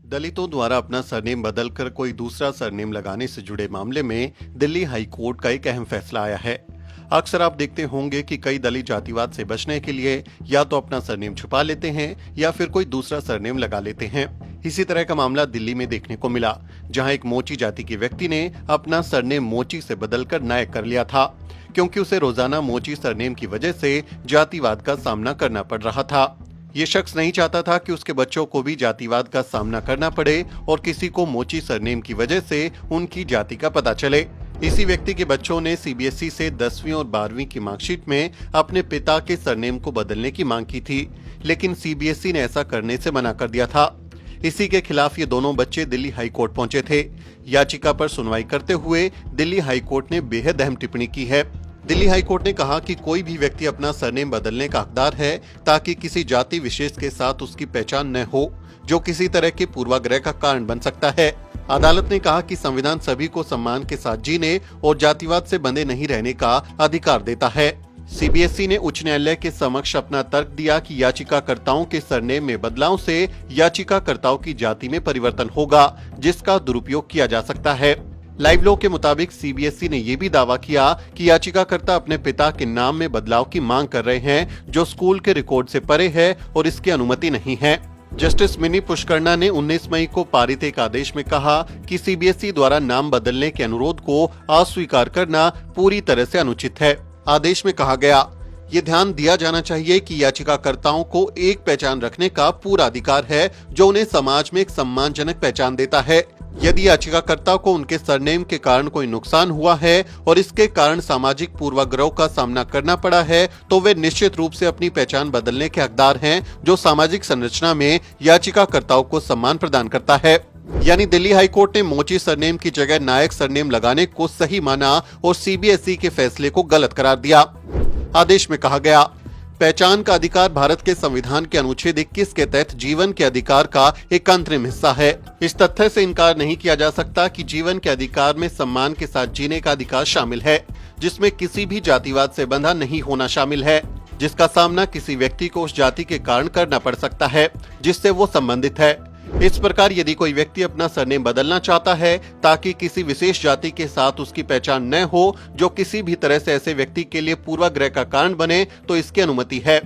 दलितों द्वारा अपना सरनेम बदलकर कोई दूसरा सरनेम लगाने से जुड़े मामले में दिल्ली हाई कोर्ट का एक अहम फैसला आया है। अक्सर आप देखते होंगे कि कई दलित जातिवाद से बचने के लिए या तो अपना सरनेम छुपा लेते हैं या फिर कोई दूसरा सरनेम लगा लेते हैं। इसी तरह का मामला दिल्ली में देखने को मिला, जहां एक मोची जाति के व्यक्ति ने अपना सरनेम मोची से बदलकर नायक कर लिया था, क्योंकि उसे रोजाना मोची सरनेम की वजह से जातिवाद का सामना करना पड़ रहा था। ये शख्स नहीं चाहता था कि उसके बच्चों को भी जातिवाद का सामना करना पड़े और किसी को मोची सरनेम की वजह से उनकी जाति का पता चले। इसी व्यक्ति के बच्चों ने सीबीएसई से 10वीं और 12वीं की मार्कशीट में अपने पिता के सरनेम को बदलने की मांग की थी, लेकिन सीबीएसई ने ऐसा करने से मना कर दिया था। इसी के खिलाफ ये दोनों बच्चे दिल्ली हाई कोर्ट पहुंचे थे। याचिका पर सुनवाई करते हुए दिल्ली हाई कोर्ट ने बेहद अहम टिप्पणी की है। दिल्ली हाई कोर्ट ने कहा कि कोई भी व्यक्ति अपना सरनेम बदलने का हकदार है, ताकि किसी जाति विशेष के साथ उसकी पहचान न हो, जो किसी तरह के पूर्वाग्रह का कारण बन सकता है। अदालत ने कहा कि संविधान सभी को सम्मान के साथ जीने और जातिवाद से बंधे नहीं रहने का अधिकार देता है। सीबीएसई ने उच्च न्यायालय के समक्ष अपना तर्क दिया कि याचिकाकर्ताओं के सरनेम में बदलाव से याचिकाकर्ताओं की जाति में परिवर्तन होगा, जिसका दुरुपयोग किया जा सकता है। लाइव लॉ के मुताबिक सीबीएसई ने यह भी दावा किया कि याचिकाकर्ता अपने पिता के नाम में बदलाव की मांग कर रहे हैं, जो स्कूल के रिकॉर्ड से परे है और इसकी अनुमति नहीं है। जस्टिस मिनी पुष्करना ने 19 मई को पारित एक आदेश में कहा कि सीबीएसई द्वारा नाम बदलने के अनुरोध को अस्वीकार करना पूरी तरह से अनुचित है। आदेश में कहा गया, ये ध्यान दिया जाना चाहिए कि याचिकाकर्ताओं को एक पहचान रखने का पूरा अधिकार है, जो उन्हें समाज में एक सम्मानजनक पहचान देता है। यदि याचिकाकर्ता को उनके सरनेम के कारण कोई नुकसान हुआ है और इसके कारण सामाजिक पूर्वाग्रह का सामना करना पड़ा है, तो वे निश्चित रूप से अपनी पहचान बदलने के हकदार हैं, जो सामाजिक संरचना में याचिकाकर्ताओं को सम्मान प्रदान करता है। यानी दिल्ली हाई कोर्ट ने मोची सरनेम की जगह नायक सरनेम लगाने को सही माना और सीबीएसई के फैसले को गलत करार दिया। आदेश में कहा गया, पहचान का अधिकार भारत के संविधान के अनुच्छेद 21 के तहत जीवन के अधिकार का एक अंतरिम हिस्सा है। इस तथ्य से इनकार नहीं किया जा सकता कि जीवन के अधिकार में सम्मान के साथ जीने का अधिकार शामिल है, जिसमें किसी भी जातिवाद से बंधा नहीं होना शामिल है, जिसका सामना किसी व्यक्ति को उस जाति के कारण करना पड़ सकता है जिससे वो संबंधित है। इस प्रकार यदि कोई व्यक्ति अपना सरनेम बदलना चाहता है ताकि किसी विशेष जाति के साथ उसकी पहचान न हो, जो किसी भी तरह से ऐसे व्यक्ति के लिए पूर्वाग्रह का कारण बने, तो इसकी अनुमति है।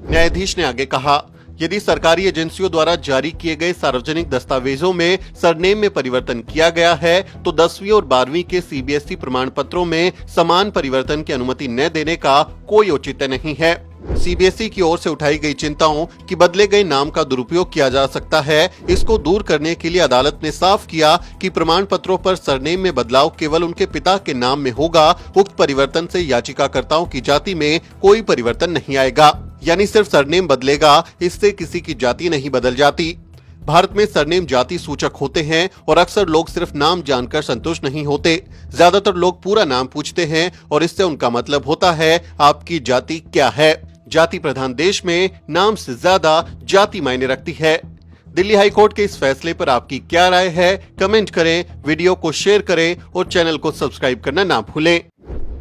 न्यायाधीश ने आगे कहा, यदि सरकारी एजेंसियों द्वारा जारी किए गए सार्वजनिक दस्तावेजों में सरनेम में परिवर्तन किया गया है, तो 10वीं और 12वीं के सीबीएसई प्रमाण पत्रों में समान परिवर्तन की अनुमति न देने का कोई औचित्य नहीं है। सीबीएसई की ओर से उठाई गई चिंताओं कि बदले गए नाम का दुरुपयोग किया जा सकता है, इसको दूर करने के लिए अदालत ने साफ किया कि प्रमाण पत्रों पर सरनेम में बदलाव केवल उनके पिता के नाम में होगा। उक्त परिवर्तन से याचिकाकर्ताओं की जाति में कोई परिवर्तन नहीं आएगा, यानी सिर्फ सरनेम बदलेगा, इससे किसी की जाति नहीं बदल जाती। भारत में सरनेम जाति सूचक होते हैं और अक्सर लोग सिर्फ नाम जानकर संतुष्ट नहीं होते। ज्यादातर लोग पूरा नाम पूछते हैं और इससे उनका मतलब होता है आपकी जाति क्या है। जाति प्रधान देश में नाम से ज्यादा जाति मायने रखती है। दिल्ली हाई कोर्ट के इस फैसले पर आपकी क्या राय है, कमेंट करें, वीडियो को शेयर करें और चैनल को सब्सक्राइब करना ना भूलें।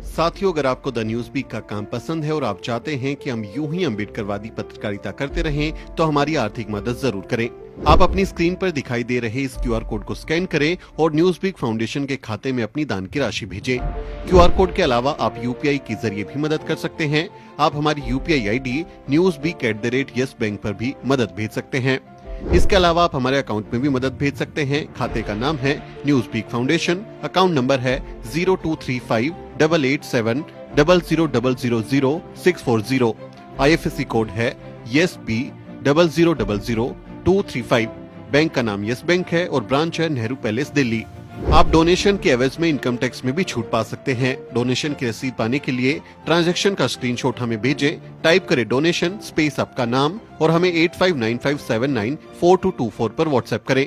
साथियों, अगर आपको द न्यूज वीक का काम पसंद है और आप चाहते हैं कि हम यूं ही अम्बेडकरवादी पत्रकारिता करते रहें, तो हमारी आर्थिक मदद जरूर करें। आप अपनी स्क्रीन पर दिखाई दे रहे इस क्यूआर कोड को स्कैन करें और न्यूज वीक फाउंडेशन के खाते में अपनी दान की राशि भेजें। क्यूआर कोड के अलावा आप यूपीआई के जरिए भी मदद कर सकते हैं। आप हमारी यूपीआई आईडी newsweek@yes बैंक पर भी मदद भेज सकते हैं। इसके अलावा आप हमारे अकाउंट में भी मदद भेज सकते हैं। खाते का नाम है news week foundation, account number है 02358800000640। IFSC कोड है YesB000235। बैंक का नाम यस बैंक है और ब्रांच है नेहरू पैलेस दिल्ली। आप डोनेशन के एवज में इनकम टैक्स में भी छूट पा सकते हैं। डोनेशन की रसीद पाने के लिए ट्रांजैक्शन का स्क्रीनशॉट हमें भेजें। टाइप करें डोनेशन स्पेस आपका नाम और हमें 8595794224 पर व्हाट्सएप करें।